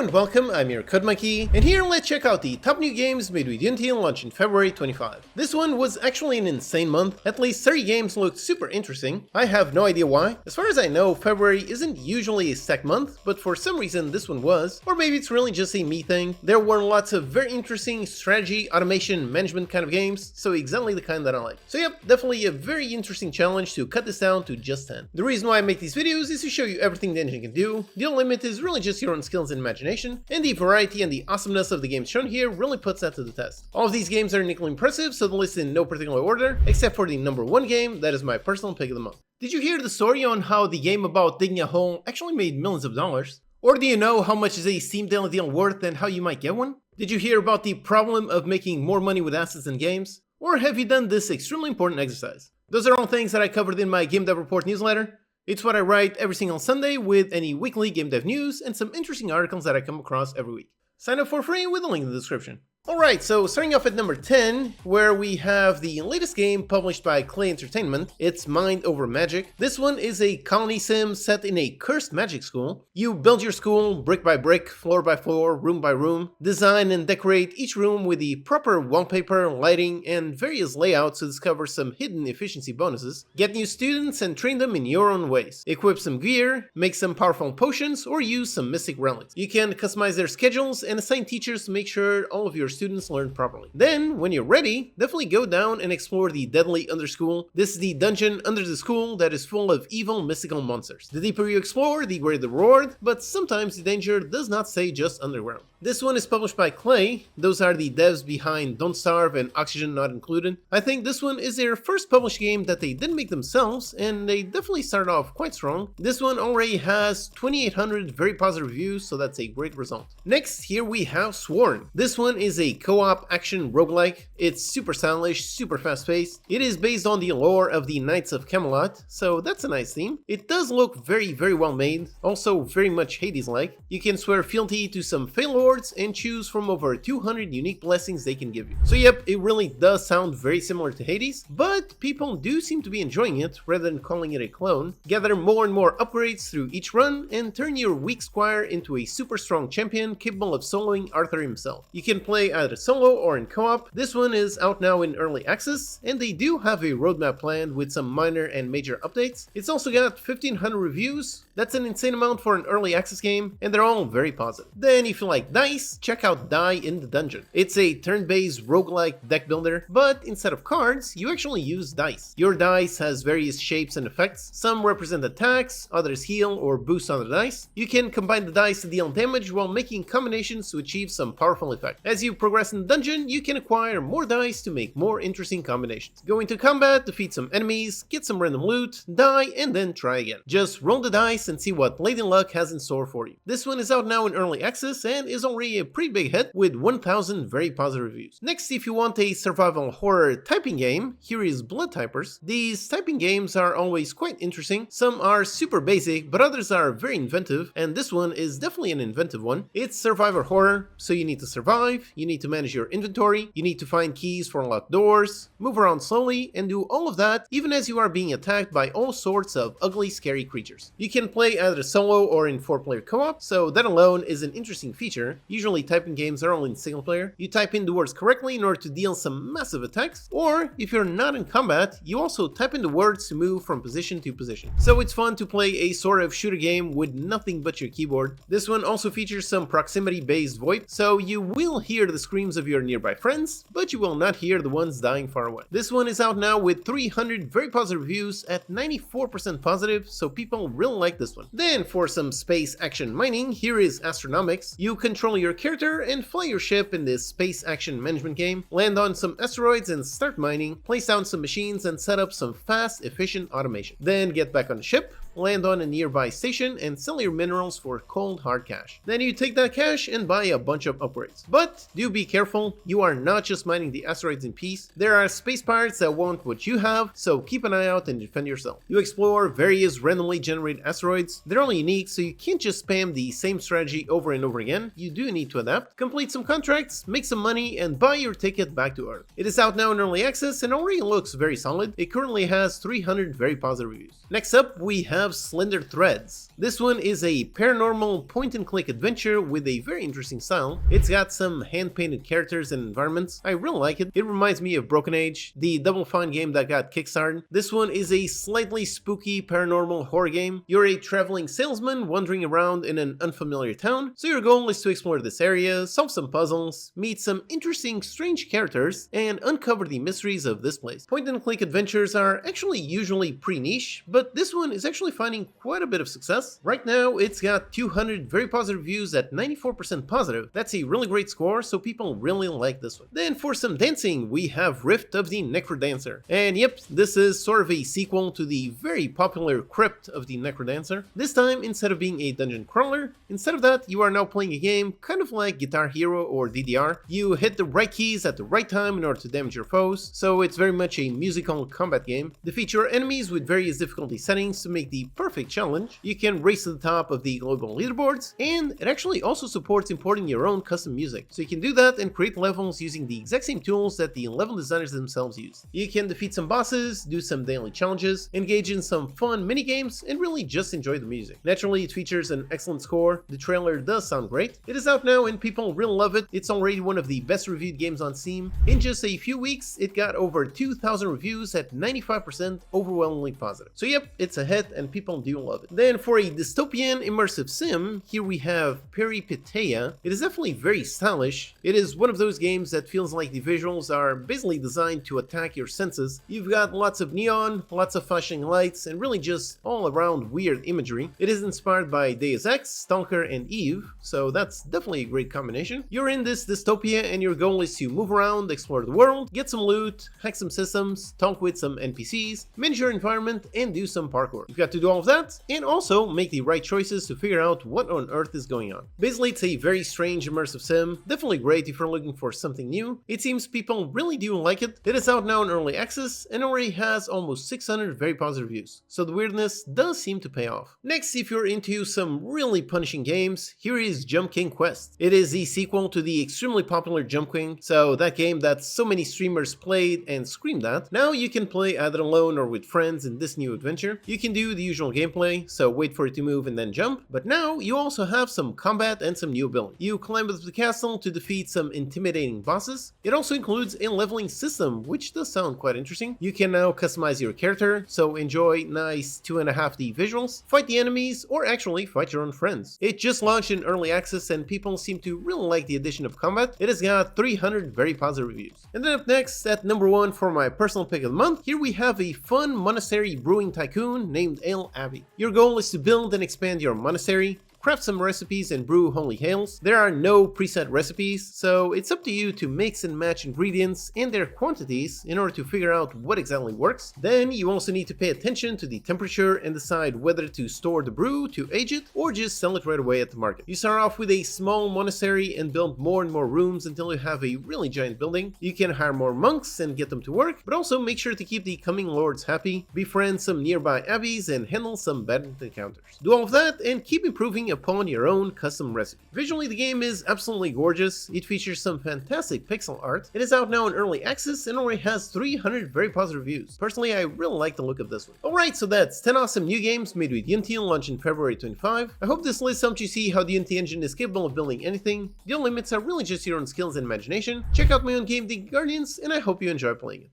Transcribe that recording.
and welcome, I'm your Code Monkey, and here let's check out the top new games made with Unity and launched in February 25. This one was actually an insane month. At least 30 games looked super interesting. I have no idea why. As far as I know, February isn't usually a stacked month, but for some reason this one was. Or maybe it's really just a me thing. There were lots of very interesting strategy, automation, management kind of games, so exactly the kind that I like. So yep, definitely a very interesting challenge to cut this down to just 10. The reason why I make these videos is to show you everything the engine can do. The limit is really just your own skills and imagination, and the variety and the awesomeness of the games shown here really puts that to the test. All of these games are uniquely impressive, so the list in no particular order, except for the number one game, that is my personal pick of the month. Did you hear the story on how the game about digging a hole actually made millions of dollars? Or do you know how much is a Steam Daily Deal worth and how you might get one? Did you hear about the problem of making more money with assets in games? Or have you done this extremely important exercise? Those are all things that I covered in my Game Dev Report newsletter. It's what I write every single Sunday with any weekly game dev news and some interesting articles that I come across every week. Sign up for free with a link in the description. Alright, so starting off at number 10, where we have the latest game published by Clay Entertainment. It's Mind Over Magic. This one is a colony sim set in a cursed magic school. You build your school brick by brick, floor by floor, room by room. Design and decorate each room with the proper wallpaper, lighting, and various layouts to discover some hidden efficiency bonuses. Get new students and train them in your own ways. Equip some gear, make some powerful potions, or use some mystic relics. You can customize their schedules and assign teachers to make sure all of your students learn properly. Then, when you're ready, definitely go down and explore the Deadly Underschool. This is the dungeon under the school that is full of evil mystical monsters. The deeper you explore, the greater the reward, but sometimes the danger does not stay just underground. This one is published by Clay. Those are the devs behind Don't Starve and Oxygen Not Included. I think this one is their first published game that they didn't make themselves, and they definitely started off quite strong. This one already has 2,800 very positive reviews, so that's a great result. Next, here we have Sworn. This one is a co-op action roguelike. It's super stylish, super fast-paced. It is based on the lore of the Knights of Camelot, so that's a nice theme. It does look very, very well made, also very much Hades-like. You can swear fealty to some Fey Lords and choose from over 200 unique blessings they can give you. So yep, it really does sound very similar to Hades, but people do seem to be enjoying it rather than calling it a clone. Gather more and more upgrades through each run and turn your weak squire into a super strong champion capable of soloing Arthur himself. You can play either solo or in co-op. This one is out now in early access, and they do have a roadmap planned with some minor and major updates. It's also got 1,500 reviews. That's an insane amount for an early access game, and they're all very positive. Then if you like dice, check out Die in the Dungeon. It's a turn-based roguelike deck builder, but instead of cards, you actually use dice. Your dice has various shapes and effects. Some represent attacks, others heal or boost other dice. You can combine the dice to deal damage while making combinations to achieve some powerful effect. As you progress in the dungeon, you can acquire more dice to make more interesting combinations. Go into combat, defeat some enemies, get some random loot, die, and then try again. Just roll the dice and see what Lady Luck has in store for you. This one is out now in early access and is already a pretty big hit with 1,000 very positive reviews. Next, if you want a survival horror typing game, here is Blood Typers. These typing games are always quite interesting. Some are super basic, but others are very inventive, and this one is definitely an inventive one. It's survival horror, so you need to survive, you need to manage your inventory, you need to find keys for unlocked doors, move around slowly, and do all of that even as you are being attacked by all sorts of ugly, scary creatures. You can play either solo or in 4-player co-op, so that alone is an interesting feature. Usually typing games are only in single player. You type in the words correctly in order to deal some massive attacks, or if you're not in combat, you also type in the words to move from position to position. So it's fun to play a sort of shooter game with nothing but your keyboard. This one also features some proximity-based VoIP, so you will hear the screams of your nearby friends, but you will not hear the ones dying far away. This one is out now with 300 very positive reviews at 94% positive, so people really like this one. Then for some space action mining, here is Astronomics. You control your character and fly your ship in this space action management game, land on some asteroids and start mining, place down some machines and set up some fast, efficient automation. Then get back on the ship, land on a nearby station and sell your minerals for cold hard cash. Then you take that cash and buy a bunch of upgrades. But do be careful, you are not just mining the asteroids in peace. There are space pirates that want what you have, so keep an eye out and defend yourself. You explore various randomly generated asteroids. They're all unique, so you can't just spam the same strategy over and over again. You do need to adapt, complete some contracts, make some money, and buy your ticket back to Earth. It is out now in early access and already looks very solid. It currently has 300 very positive reviews. Next up, we have have Slender Threads. This one is a paranormal point-and-click adventure with a very interesting style. It's got some hand-painted characters and environments. I really like it. It reminds me of Broken Age, the Double Fine game that got kickstarted. This one is a slightly spooky paranormal horror game. You're a traveling salesman wandering around in an unfamiliar town, so your goal is to explore this area, solve some puzzles, meet some interesting strange characters, and uncover the mysteries of this place. Point-and-click adventures are actually usually pretty niche, but this one is actually finding quite a bit of success. Right now, it's got 200 very positive reviews at 94% positive. That's a really great score, so people really like this one. Then for some dancing, we have Rift of the Necrodancer. And yep, this is sort of a sequel to the very popular Crypt of the Necrodancer. This time, instead of being a dungeon crawler, instead of that, you are now playing a game kind of like Guitar Hero or DDR. You hit the right keys at the right time in order to damage your foes, so it's very much a musical combat game. Defeat your enemies with various difficulty settings to make the perfect challenge. You can race to the top of the global leaderboards, and it actually also supports importing your own custom music. So you can do that and create levels using the exact same tools that the level designers themselves use. You can defeat some bosses, do some daily challenges, engage in some fun mini games, and really just enjoy the music. Naturally, it features an excellent score. The trailer does sound great. It is out now and people really love it. It's already one of the best reviewed games on Steam. In just a few weeks, it got over 2,000 reviews at 95% overwhelmingly positive. So yep, it's a hit and people do love it. Then for a dystopian immersive sim, here we have Peripeteia. It is definitely very stylish. It is one of those games that feels like the visuals are basically designed to attack your senses. You've got lots of neon, lots of flashing lights, and really just all around weird imagery. It is inspired by Deus Ex, Stalker, and Eve, so that's definitely a great combination. You're in this dystopia and your goal is to move around, explore the world, get some loot, hack some systems, talk with some NPCs, manage your environment, and do some parkour. You've got to do all of that, and also make the right choices to figure out what on earth is going on. Basically, it's a very strange immersive sim, definitely great if you're looking for something new. It seems people really do like it. It is out now in early access and already has almost 600 very positive reviews, so the weirdness does seem to pay off. Next, if you're into some really punishing games, here is Jump King Quest. It is the sequel to the extremely popular Jump King, so that game that so many streamers played and screamed at. Now you can play either alone or with friends in this new adventure. You can do the usual gameplay, so wait for it to move and then jump, but now you also have some combat and some new ability. You climb up the castle to defeat some intimidating bosses. It also includes a leveling system, which does sound quite interesting. You can now customize your character, so enjoy nice 2.5D visuals, fight the enemies, or actually fight your own friends. It just launched in early access and people seem to really like the addition of combat. It has got 300 very positive reviews. And then up next, at number 1 for my personal pick of the month, here we have a fun monastery brewing tycoon named Ale Abbey. Your goal is to build and expand your monastery, craft some recipes and brew holy ales. There are no preset recipes, so it's up to you to mix and match ingredients and their quantities in order to figure out what exactly works. Then you also need to pay attention to the temperature and decide whether to store the brew to age it or just sell it right away at the market. You start off with a small monastery and build more and more rooms until you have a really giant building. You can hire more monks and get them to work, but also make sure to keep the coming lords happy, befriend some nearby abbeys, and handle some bad encounters. Do all of that and keep improving upon your own custom recipe. Visually, the game is absolutely gorgeous. It features some fantastic pixel art. It is out now in early access and already has 300 very positive reviews. Personally, I really like the look of this one. Alright, so that's 10 awesome new games made with Unity and launched in February 25. I hope this list helps you see how the Unity engine is capable of building anything. The only limits are really just your own skills and imagination. Check out my own game, The Guardians, and I hope you enjoy playing it.